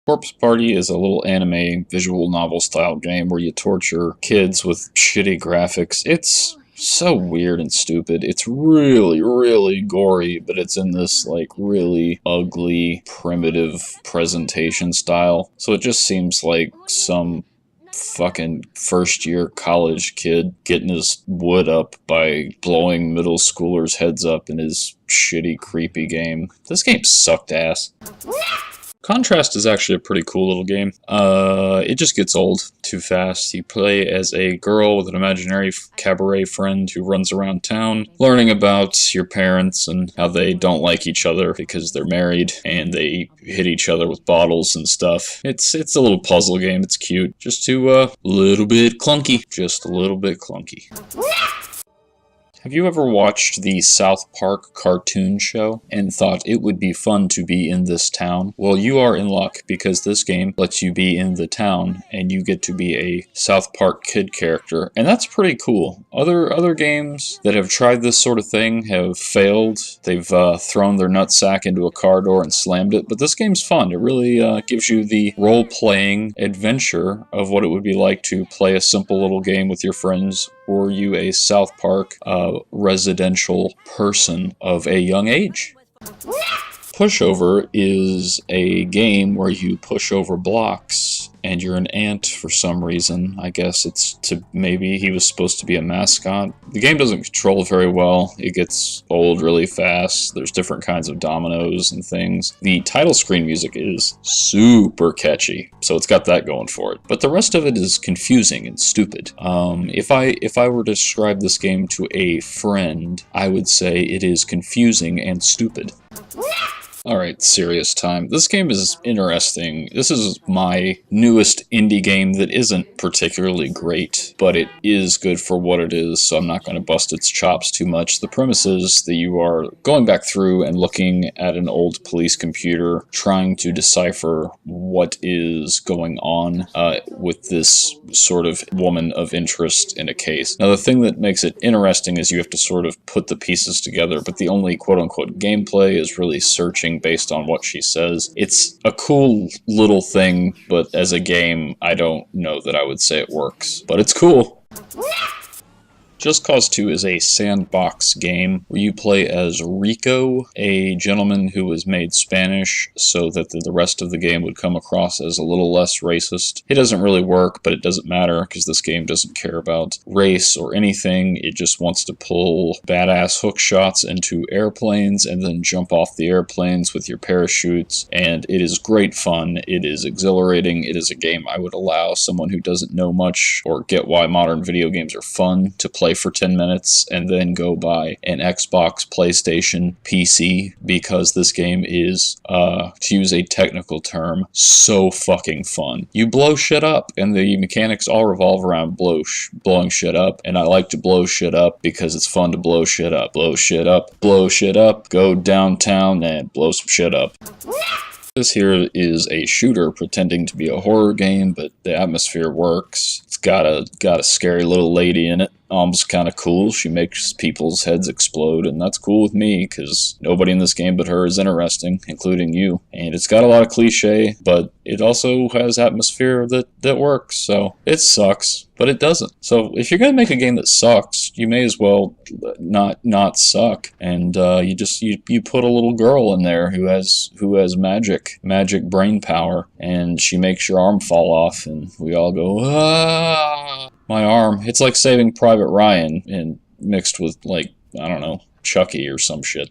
Burps Party is a little anime visual novel style game where you torture kids with shitty graphics. It's so weird and stupid. It's really, really gory, but it's in this like really ugly, primitive presentation style. So it just seems like some fucking first year college kid getting his wood up by blowing middle schoolers' heads up in his shitty, creepy game. This game sucked ass. Contrast is actually a pretty cool little game. It just gets old too fast. You play as a girl with an imaginary cabaret friend who runs around town, learning about your parents and how they don't like each other because they're married and they hit each other with bottles and stuff. It's a little puzzle game. It's cute. Just a little bit clunky. Just a little bit clunky. Have you ever watched the South Park cartoon show and thought it would be fun to be in this town? Well, you are in luck because this game lets you be in the town and you get to be a South Park kid character, and that's pretty cool. Other games that have tried this sort of thing have failed. They've thrown their nutsack into a car door and slammed it, but this game's fun. It really gives you the role-playing adventure of what it would be like to play a simple little game with your friends. Were you a South Park residential person of a young age? PushOver is a game where you push over blocks and you're an ant for some reason. I guess it's maybe he was supposed to be a mascot. The game doesn't control very well. It gets old really fast. There's different kinds of dominoes and things. The title screen music is super catchy, so it's got that going for it. But the rest of it is confusing and stupid. If I were to describe this game to a friend, I would say it is confusing and stupid. Alright, serious time. This game is interesting. This is my newest indie game that isn't particularly great, but it is good for what it is, so I'm not going to bust its chops too much. The premise is that you are going back through and looking at an old police computer, trying to decipher what is going on with this sort of woman of interest in a case. Now, the thing that makes it interesting is you have to sort of put the pieces together, but the only quote-unquote gameplay is really searching based on what she says. It's a cool little thing, but as a game, I don't know that I would say it works. But it's cool. Just Cause 2 is a sandbox game where you play as Rico, a gentleman who was made Spanish so that the rest of the game would come across as a little less racist. It doesn't really work, but it doesn't matter because this game doesn't care about race or anything. It just wants to pull badass hook shots into airplanes and then jump off the airplanes with your parachutes, and it is great fun. It is exhilarating. It is a game I would allow someone who doesn't know much or get why modern video games are fun to play for 10 minutes and then go buy an Xbox, PlayStation, PC, because this game is, to use a technical term, so fucking fun. You blow shit up, and the mechanics all revolve around blowing shit up, and I like to blow shit up because it's fun to blow shit up. Blow shit up, blow shit up, go downtown and blow some shit up. This here is a shooter pretending to be a horror game, but the atmosphere works. It's got a scary little lady in it. Almost kind of cool. She makes people's heads explode, and that's cool with me, because nobody in this game but her is interesting, including you. And it's got a lot of cliche, but it also has atmosphere that works, so it sucks, but it doesn't. So if you're gonna make a game that sucks, you may as well not suck, and you put a little girl in there who has magic brain power, and she makes your arm fall off, and we all go, ah! My arm. It's like Saving Private Ryan and mixed with, like, I don't know, Chucky or some shit.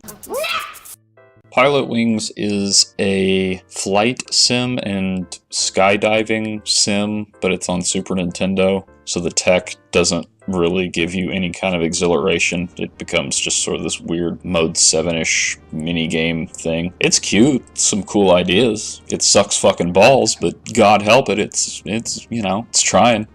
Pilotwings is a flight sim and skydiving sim, but it's on Super Nintendo, so the tech doesn't really give you any kind of exhilaration. It becomes just sort of this weird Mode 7-ish mini-game thing. It's cute, some cool ideas. It sucks fucking balls, but God help it, it's trying.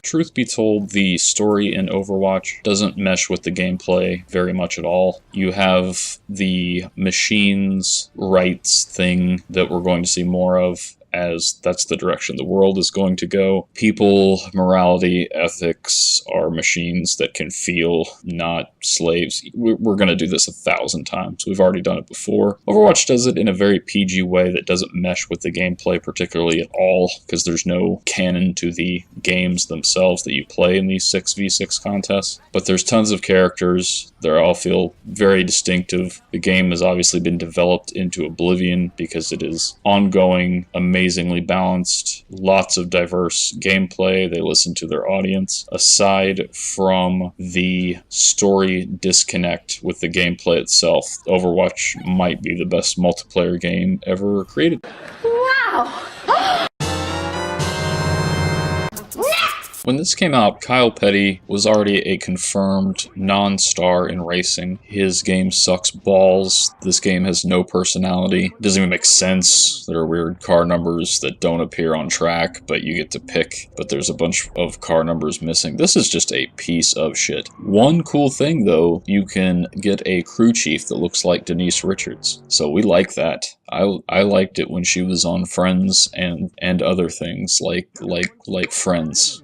Truth be told, the story in Overwatch doesn't mesh with the gameplay very much at all. You have the machines rights thing that we're going to see more of, as that's the direction the world is going to go. People, morality, ethics are machines that can feel, not slaves. We're going to do this 1,000 times. We've already done it before. Overwatch does it in a very PG way that doesn't mesh with the gameplay particularly at all, because there's no canon to the games themselves that you play in these 6v6 contests. But there's tons of characters. They all feel very distinctive. The game has obviously been developed into oblivion because it is ongoing, amazingly balanced, lots of diverse gameplay. They listen to their audience. Aside from the story disconnect with the gameplay itself, Overwatch might be the best multiplayer game ever created. Wow! When this came out, Kyle Petty was already a confirmed non-star in racing. His game sucks balls. This game has no personality. It doesn't even make sense. There are weird car numbers that don't appear on track, but you get to pick. But there's a bunch of car numbers missing. This is just a piece of shit. One cool thing, though, you can get a crew chief that looks like Denise Richards. So we like that. I liked it when she was on Friends and other things like Friends.